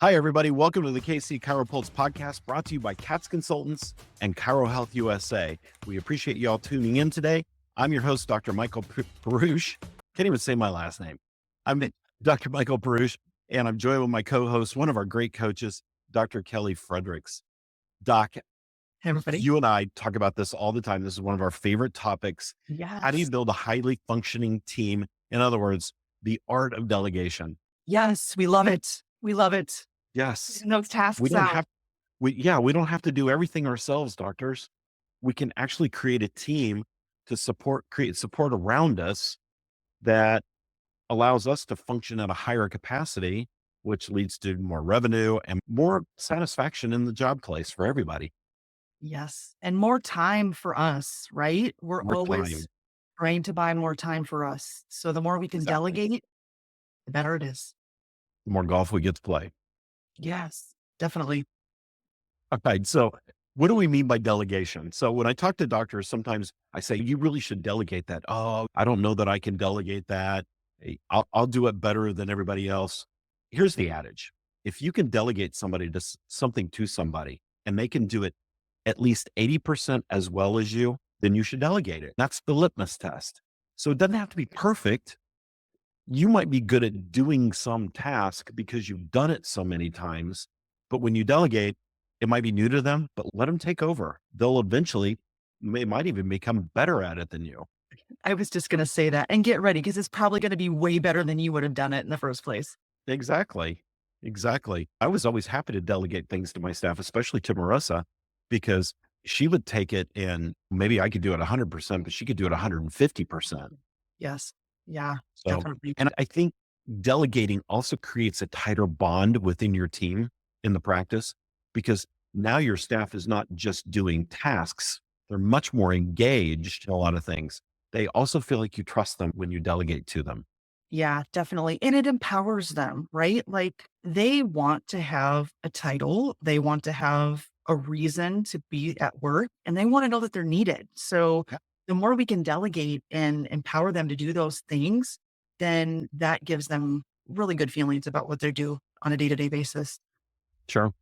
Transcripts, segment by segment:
Hi, everybody. Welcome to the KC CHIROpulse Podcast, brought to you by CATS Consultants and Chiro Health USA. We appreciate you all tuning in today. I'm your host, Dr. Michael Perusich. Can't even say my last name. I'm Dr. Michael Perusich, and I'm joined with my co-host, one of our great coaches, Dr. Kelly Fredricks. Doc, Hey, everybody. you and I talk about this all the time. This is one of our favorite topics. Yes. How do you build a highly functioning team? In other words, the art of delegation. Yes, we love it. We love it. Yes. Getting those tasks We don't out. have we don't have to do everything ourselves, doctors. We can actually create a team to create support around us that allows us to function at a higher capacity, which leads to more revenue and more satisfaction in the job place for everybody. Yes. And more time for us, right? We're More always time. trying to buy more time for us. So the more we can Exactly. delegate, the better it is. The more golf we get to play. Yes, definitely. All right. So what do we mean by delegation? So when I talk to doctors, sometimes I say, you really should delegate that. Oh, I don't know that I can delegate that. I'll do it better than everybody else. Here's the adage. If you can delegate something to somebody and they can do it at least 80% as well as you, then you should delegate it. That's the litmus test. So it doesn't have to be perfect. You might be good at doing some task because you've done it so many times, but when you delegate, it might be new to them, but let them take over. They'll eventually, they might even become better at it than you. I was just going to say that, and get ready because it's probably going to be way better than you would have done it in the first place. Exactly. I was always happy to delegate things to my staff, especially to Marissa, because she would take it and maybe I could do it 100%, but she could do it 150%. Yes. Yeah, So, definitely. and I think delegating also creates a tighter bond within your team in the practice, because now your staff is not just doing tasks. They're much more engaged in a lot of things. They also feel like you trust them when you delegate to them. Yeah, definitely. And it empowers them, right? Like they want to have a title, they want to have a reason to be at work, and they want to know that they're needed. So Yeah. the more we can delegate and empower them to do those things, then that gives them really good feelings about what they do on a day-to-day basis. Sure.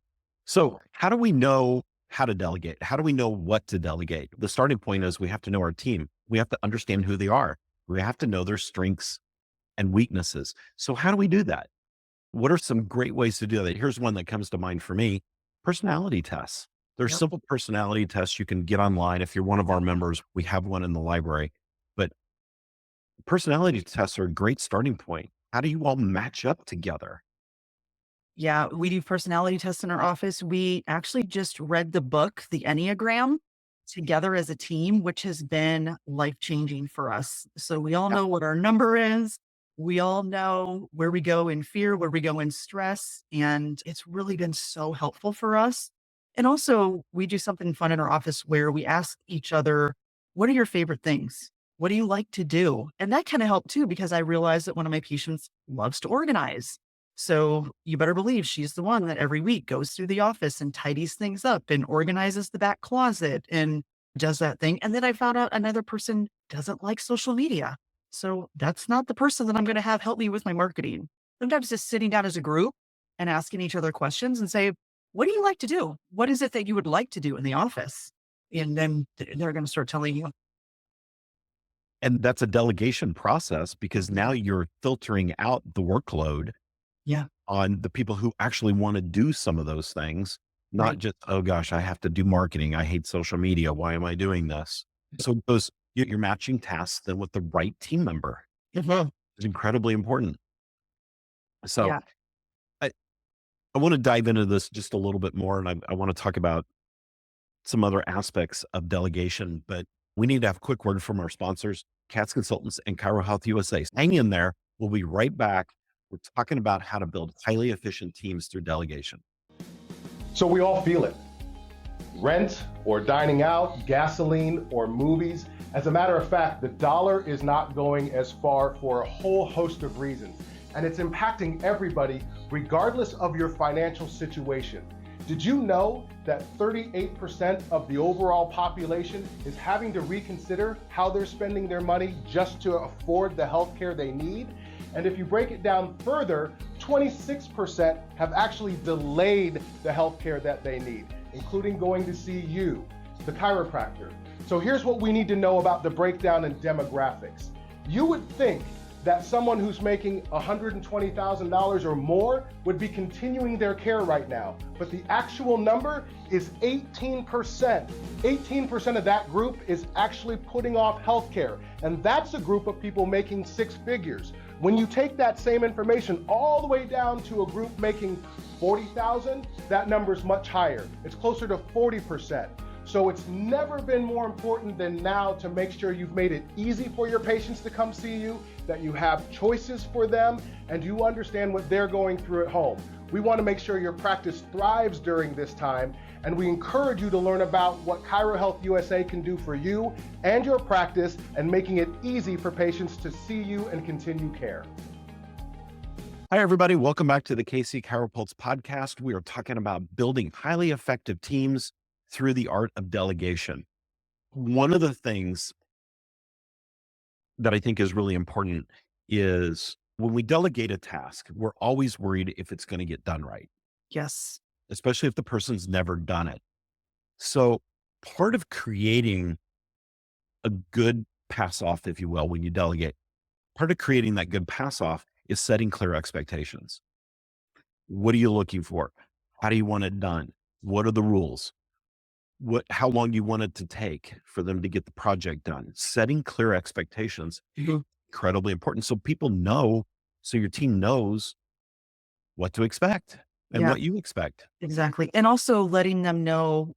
So how do we know how to delegate? How do we know what to delegate? The starting point is we have to know our team. We have to understand who they are. We have to know their strengths and weaknesses. So how do we do that? What are some great ways to do that? Here's one that comes to mind for me: personality tests. There's Yep. simple personality tests you can get online. If you're one of our members, we have one in the library, but personality tests are a great starting point. How do you all match up together? Yeah, we do personality tests in our office. We actually just read the book, The Enneagram, together as a team, which has been life-changing for us. So we all Yeah. know what our number is. We all know where we go in fear, where we go in stress, and it's really been so helpful for us. And also, we do something fun in our office where we ask each other, what are your favorite things? What do you like to do? And that kind of helped too, because I realized that one of my patients loves to organize. So you better believe she's the one that every week goes through the office and tidies things up and organizes the back closet and does that thing. And then I found out another person doesn't like social media. So that's not the person that I'm going to have help me with my marketing. Sometimes just sitting down as a group and asking each other questions and say, what do you like to do? What is it that you would like to do in the office? And then they're going to start telling you. And that's a delegation process, because now you're filtering out the workload Yeah. on the people who actually want to do some of those things, not Right. just, oh gosh, I have to do marketing. I hate social media. Why am I doing this? So you're matching tasks then with the right team member. Mhm. It's incredibly important. So Yeah. I want to dive into this just a little bit more, and I want to talk about some other aspects of delegation, but we need to have a quick word from our sponsors, CATS Consultants and Chiro Health USA. Hang in there. We'll be right back. We're talking about how to build highly efficient teams through delegation. So we all feel it. Rent or dining out, gasoline or movies. As a matter of fact, the dollar is not going as far for a whole host of reasons, and it's impacting everybody regardless of your financial situation. Did you know that 38% of the overall population is having to reconsider how they're spending their money just to afford the healthcare they need? And if you break it down further, 26% have actually delayed the healthcare that they need, including going to see you, the chiropractor. So here's what we need to know about the breakdown in demographics. You would think that someone who's making $120,000 or more would be continuing their care right now, but the actual number is 18%. 18% of that group is actually putting off healthcare, and that's a group of people making six figures. When you take that same information all the way down to a group making 40,000, that number is much higher. It's closer to 40%. So it's never been more important than now to make sure you've made it easy for your patients to come see you, that you have choices for them, and you understand what they're going through at home. We want to make sure your practice thrives during this time, and we encourage you to learn about what ChiroHealth USA can do for you and your practice, and making it easy for patients to see you and continue care. Hi, everybody. Welcome back to the KC CHIROpulse Podcast. We are talking about building highly effective teams through the art of delegation. One of the things that I think is really important is when we delegate a task, we're always worried if it's going to get done right, Yes. especially if the person's never done it. So part of creating a good pass off, if you will, when you delegate, part of creating that good pass off is setting clear expectations. What are you looking for? How do you want it done? What are the rules? How long you want it to take for them to get the project done? Setting clear expectations, incredibly important. So people know, so your team knows what to expect and Yeah, what you expect. exactly. And also letting them know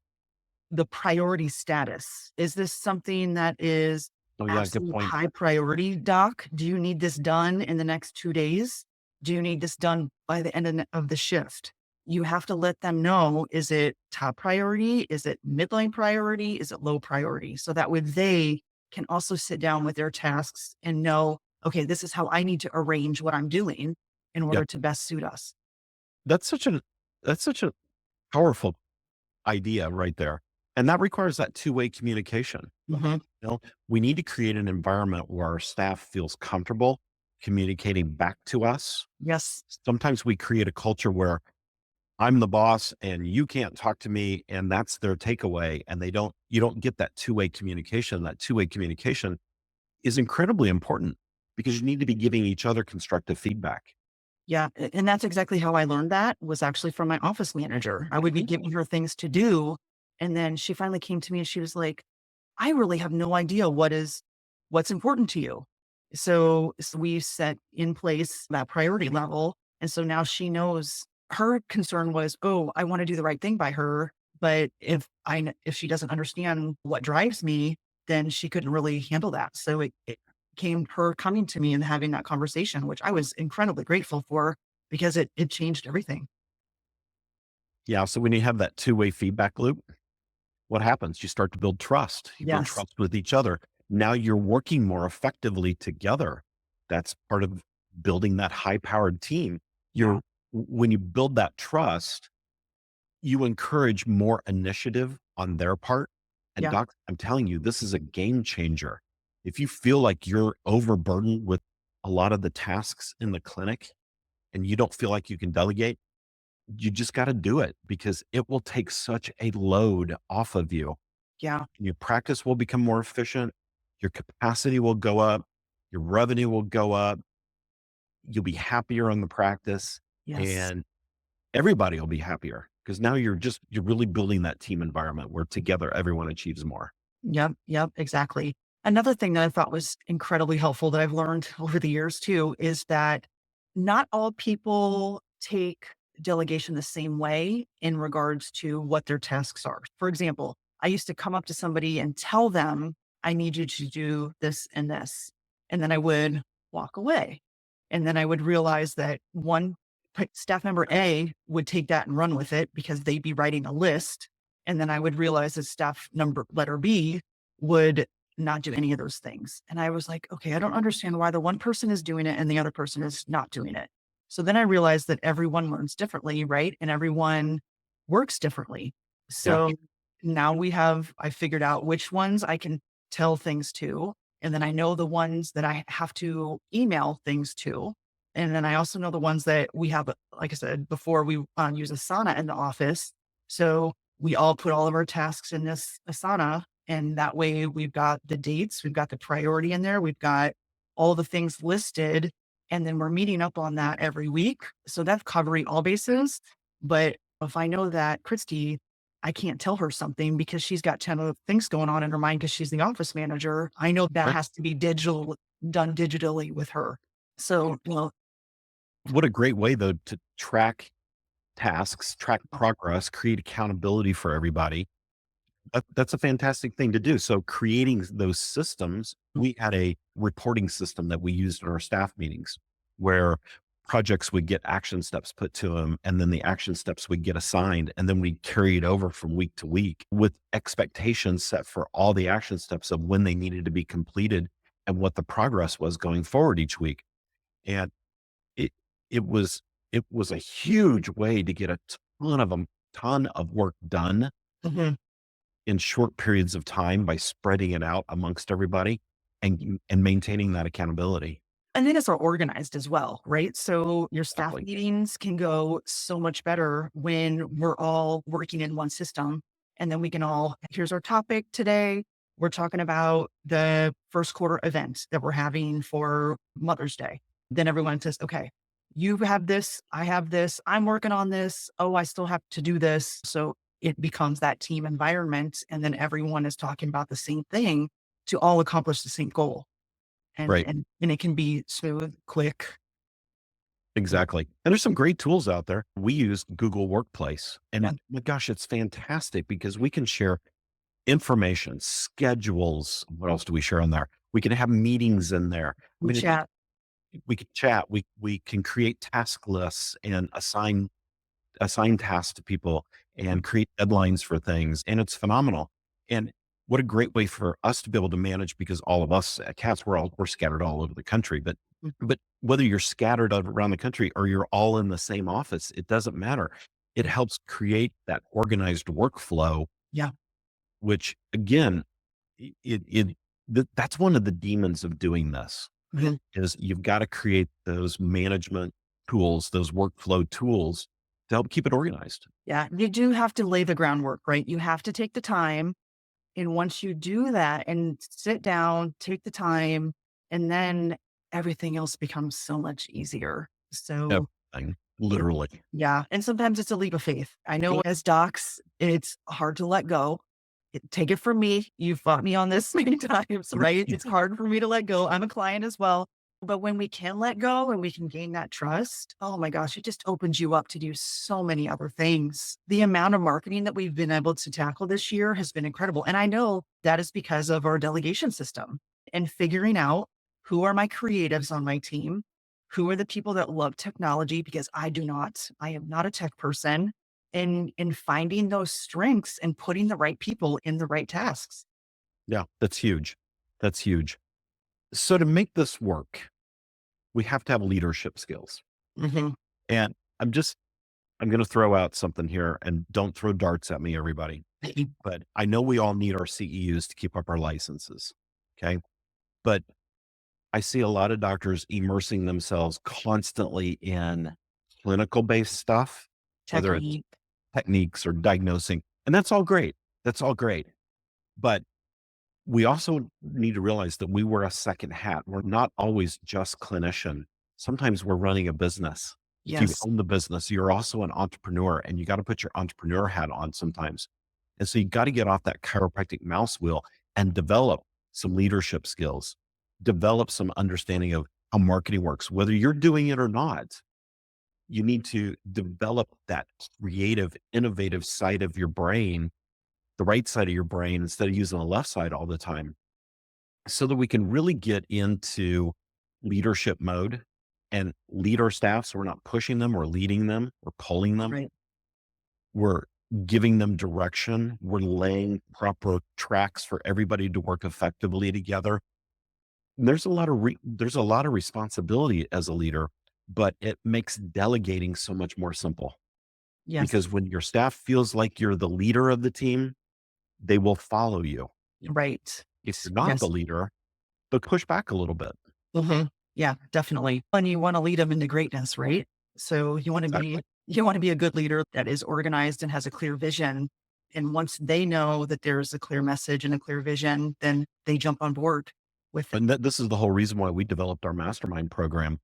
the priority status. Is this something that is Oh yeah, good absolute point. high priority, doc? Do you need this done in the next 2 days? Do you need this done by the end of the shift? You have to let them know, is it top priority? Is it midline priority? Is it low priority? So that way they can also sit down with their tasks and know, okay, this is how I need to arrange what I'm doing in order Yep. to best suit us. That's such a powerful idea right there. And that requires that two-way communication. Mhm. You know, we need to create an environment where our staff feels comfortable communicating back to us. Yes. Sometimes we create a culture where I'm the boss and you can't talk to me, and that's their takeaway. And you don't get that two-way communication. That two-way communication is incredibly important because you need to be giving each other constructive feedback. Yeah. And that's exactly how I learned that, was actually from my office manager. I would be giving her things to do. And then she finally came to me and she was like, I really have no idea what's important to you. So we set in place that priority level. And so now she knows. Her concern was, oh, I want to do the right thing by her. But if she doesn't understand what drives me, then she couldn't really handle that. So it came her coming to me and having that conversation, which I was incredibly grateful for, because it changed everything. Yeah. So when you have that two-way feedback loop, what happens? You start to build trust. You build Yes. trust with each other. Now you're working more effectively together. That's part of building that high-powered team. When you build that trust, you encourage more initiative on their part. And Yeah. doc, I'm telling you, this is a game changer. If you feel like you're overburdened with a lot of the tasks in the clinic and you don't feel like you can delegate, you just got to do it, because it will take such a load off of you. Yeah. Your practice will become more efficient. Your capacity will go up. Your revenue will go up. You'll be happier on the practice, Yes. and everybody will be happier, because now you're really building that team environment where together everyone achieves more. Yep. Yep. Exactly. Another thing that I thought was incredibly helpful that I've learned over the years too, is that not all people take delegation the same way in regards to what their tasks are. For example, I used to come up to somebody and tell them, I need you to do this and this. And then I would walk away. And then I would realize that staff member A would take that and run with it because they'd be writing a list. And then I would realize that staff number letter B would not do any of those things. And I was like, okay, I don't understand why the one person is doing it and the other person is not doing it. So then I realized that everyone learns differently, right? And everyone works differently. So now I figured out which ones I can tell things to. And then I know the ones that I have to email things to. And then I also know the ones that we have, like I said before, we use Asana in the office. So we all put all of our tasks in this Asana. And that way we've got the dates, we've got the priority in there, we've got all the things listed. And then we're meeting up on that every week. So that's covering all bases. But if I know that Christy, I can't tell her something because she's got 10 other things going on in her mind because she's the office manager. I know that Right. has to be done digitally with her. So, well, What a great way though to track tasks, track progress, create accountability for everybody. That's a fantastic thing to do. So creating those systems, we had a reporting system that we used in our staff meetings where projects would get action steps put to them, and then the action steps would get assigned, and then we carry it over from week to week with expectations set for all the action steps of when they needed to be completed and what the progress was going forward each week. And it it was it was a huge way to get a ton of work done mhm. in short periods of time by spreading it out amongst everybody and maintaining that accountability. And then it's all organized as well, right? So your staff Exactly. meetings can go so much better when we're all working in one system. And then we can all, here's our topic today. We're talking about the first quarter event that we're having for Mother's Day. Then everyone says, okay, you have this, I have this, I'm working on this. Oh, I still have to do this. So it becomes that team environment. And then everyone is talking about the same thing to all accomplish the same goal. And Right. and it can be smooth, quick. Exactly. And there's some great tools out there. We use Google Workplace, and Yeah. my gosh, it's fantastic because we can share information, schedules. What else do we share on there? We can have meetings in there. I We mean, chat. we can chat. We can create task lists and assign tasks to people and create deadlines for things. And it's phenomenal. And what a great way for us to be able to manage because all of us at CATS, we're scattered all over the country, Mm, but whether you're scattered around the country or you're all in the same office, it doesn't matter. It helps create that organized workflow, yeah. which again, that's one of the demons of doing this Mhm. is you've got to create those management tools, those workflow tools to help keep it organized. Yeah. You do have to lay the groundwork, right? You have to take the time. And once you do that and sit down, take the time, and then everything else becomes so much easier. So Everything, it, literally. yeah. And sometimes it's a leap of faith. I know as docs, it's hard to let go. Take it from me. You've fought me on this many times, right? It's hard for me to let go. I'm a client as well. But when we can let go and we can gain that trust, oh my gosh, it just opens you up to do so many other things. The amount of marketing that we've been able to tackle this year has been incredible. And I know that is because of our delegation system and figuring out who are my creatives on my team, who are the people that love technology, because I do not. I am not a tech person. And finding those strengths and putting the right people in the right tasks. Yeah, that's huge. That's huge. So to make this work, we have to have leadership skills. Mhm. And I'm going to throw out something here and don't throw darts at me, everybody. But I know we all need our CEUs to keep up our licenses. Okay. But I see a lot of doctors immersing themselves constantly in clinical based stuff, whether it's Technique. techniques or diagnosing. And that's all great. That's all great. But we also need to realize that we wear a second hat. We're not always just clinician. Sometimes we're running a business. If you Yes. own the business, you're also an entrepreneur and you got to put your entrepreneur hat on sometimes. And so you got to get off that chiropractic mouse wheel and develop some leadership skills, develop some understanding of how marketing works, whether you're doing it or not. You need to develop that creative, innovative side of your brain, the right side of your brain, instead of using the left side all the time, so that we can really get into leadership mode and lead our staff. So we're not pushing them or leading them or pulling them. Right. We're giving them direction. We're laying proper tracks for everybody to work effectively together. And there's a lot of responsibility as a leader, but it makes delegating so much more simple Yes. because when your staff feels like you're the leader of the team, they will follow you. Right. If you're not the Yes. leader, they'll push back a little bit. Mhm. Yeah, definitely. And you want to lead them into greatness, right? So Exactly. you want to be a good leader that is organized and has a clear vision. And once they know that there's a clear message and a clear vision, then they jump on board with it. And this is the whole reason why we developed our mastermind program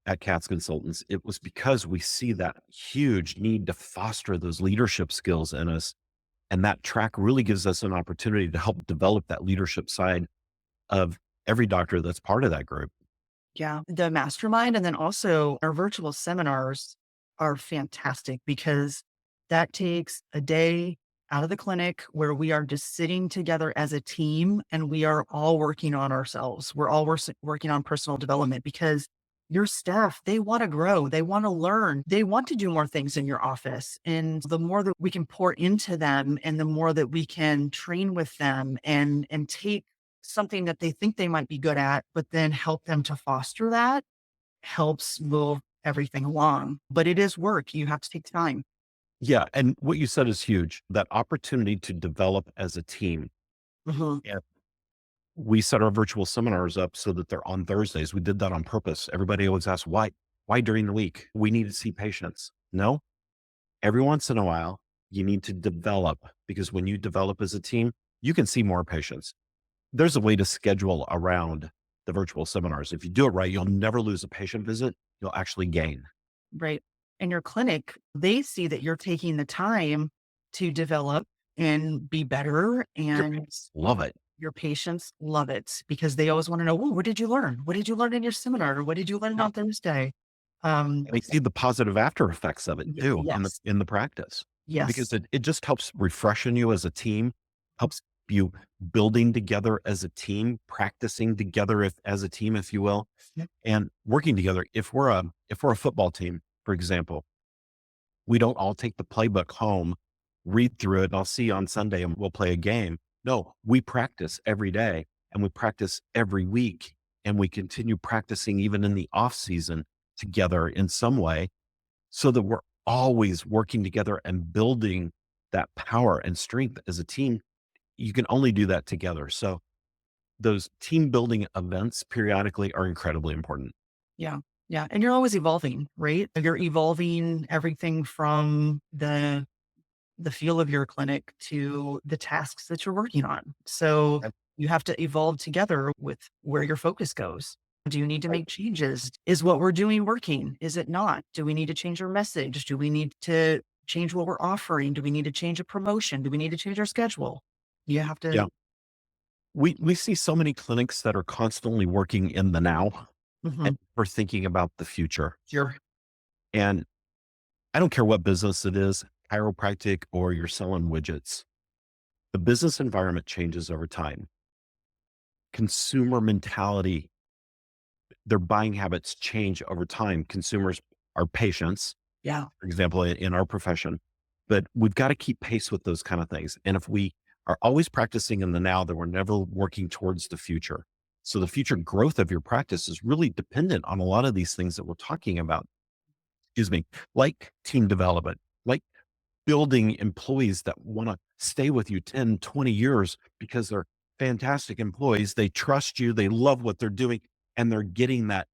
at Katz Consultants. It was because we see that huge need to foster those leadership skills in us. And that track really gives us an opportunity to help develop that leadership side of every doctor that's part of that group. Yeah. The mastermind and then also our virtual seminars are fantastic because that takes a day out of the clinic where we are just sitting together as a team and we are all working on ourselves. We're all working on personal development because your staff, they want to grow, they want to learn, they want to do more things in your office. And the more that we can pour into them and the more that we can train with them and take something that they think they might be good at, but then help them to foster that helps move everything along. But it is work. You have to take time. Yeah. And what you said is huge, that opportunity to develop as a team. Mhm. And we set our virtual seminars up so that they're on Thursdays. We did that on purpose. Everybody always asks, why during the week? We need to see patients. No, every once in a while, you need to develop because when you develop as a team, you can see more patients. There's a way to schedule around the virtual seminars. If you do it right, you'll never lose a patient visit. You'll actually gain. Right. And your clinic, they see that you're taking the time to develop and be better. Your And patients love it. your patients love it because they always want to know, well, what did you learn? What did you learn in your seminar? What did you learn on Thursday? Um, And they see the positive after effects of it too yes. in the practice because Yes. it just helps refreshen you as a team, helps you building together as a team, practicing together as a team, if you will, Yep. and working together. If we're a football team, for example, we don't all take the playbook home, read through it, and I'll see you on Sunday and we'll play a game. No, we practice every day and we practice every week and we continue practicing even in the off season together in some way so that we're always working together and building that power and strength as a team. You can only do that together. So those team building events periodically are incredibly important. Yeah. Yeah. And you're always evolving, right? You're evolving everything from the feel of your clinic to the tasks that you're working on. So Yep. you have to evolve together with where your focus goes. Do you need to Right. make changes? Is what we're doing working? Is it not? Do we need to change our message? Do we need to change what we're offering? Do we need to change a promotion? Do we need to change our schedule? You have Yeah. to. We see so many clinics that are constantly working in the now and Mhm. we're thinking about the future. Sure. And I don't care what business it is, chiropractic or you're selling widgets. The business environment changes over time. Consumer mentality, their buying habits change over time. Consumers are patients, Yeah. for example, in our profession, but we've got to keep pace with those kind of things. And if we are always practicing in the now, then we're never working towards the future. So the future growth of your practice is really dependent on a lot of these things that we're talking about, excuse me, like team development, like building employees that want to stay with you 10, 20 years because they're fantastic employees. They trust you. They love what they're doing and they're getting that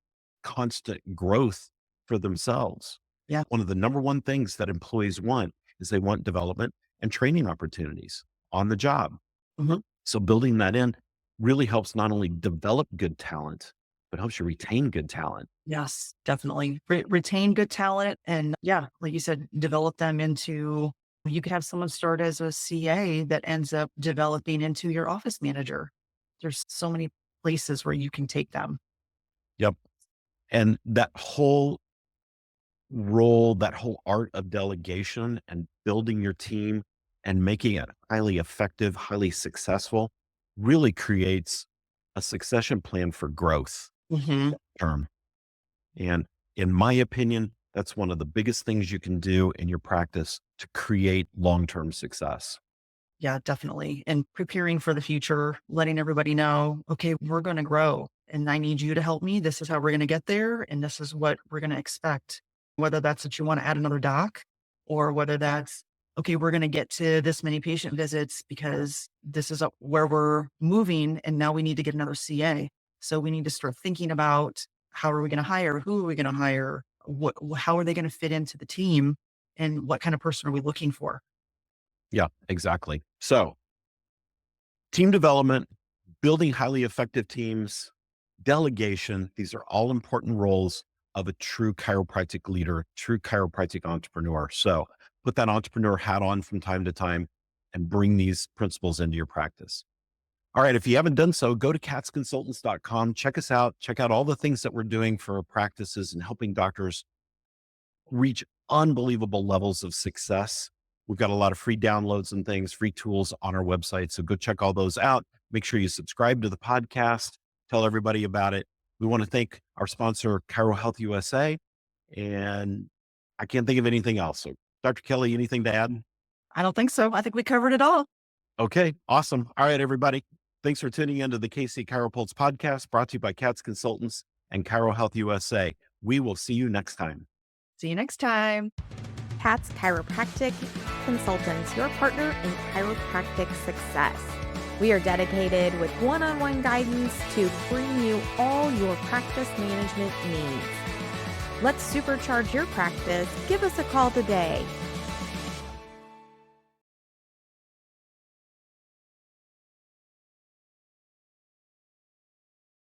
constant growth for themselves. Yeah. One of the number one things that employees want is they want development and training opportunities on the job. Mhm. So building that in really helps not only develop good talent, but helps you retain good talent. Yes, definitely. Retain good talent and yeah, like you said, develop them into you could have someone start as a CA that ends up developing into your office manager. There's so many places where you can take them. Yep. And that whole role, that whole art of delegation and building your team and making it highly effective, highly successful really creates a succession plan for growth Mhm. term. And in my opinion, that's one of the biggest things you can do in your practice to create long-term success. Yeah, definitely. And preparing for the future, letting everybody know, okay, we're going to grow and I need you to help me. This is how we're going to get there. And this is what we're going to expect. Whether that's that you want to add another doc or whether that's, okay, we're going to get to this many patient visits because this is where we're moving. And now we need to get another CA. So we need to start thinking about how are we going to hire? Who are we going to hire? How are they going to fit into the team? And what kind of person are we looking for? Yeah, exactly. So team development, building highly effective teams, delegation, these are all important roles of a true chiropractic leader, true chiropractic entrepreneur. So put that entrepreneur hat on from time to time and bring these principles into your practice. All right. If you haven't done so, go to katzconsultants.com. Check us out. Check out all the things that we're doing for our practices and helping doctors reach unbelievable levels of success. We've got a lot of free downloads and things, free tools on our website. So go check all those out. Make sure you subscribe to the podcast. Tell everybody about it. We want to thank our sponsor, Chiro Health USA. And I can't think of anything else. So Dr. Kelly, anything to add? I don't think so. I think we covered it all. Okay, awesome. All right, everybody. Thanks for tuning into the KC CHIROpulse Podcast, brought to you by Katz Consultants and Chiro Health USA. We will see you next time. See you next time. Katz Chiropractic Consultants, your partner in chiropractic success. We are dedicated with one-on-one guidance to bring you all your practice management needs. Let's supercharge your practice. Give us a call today.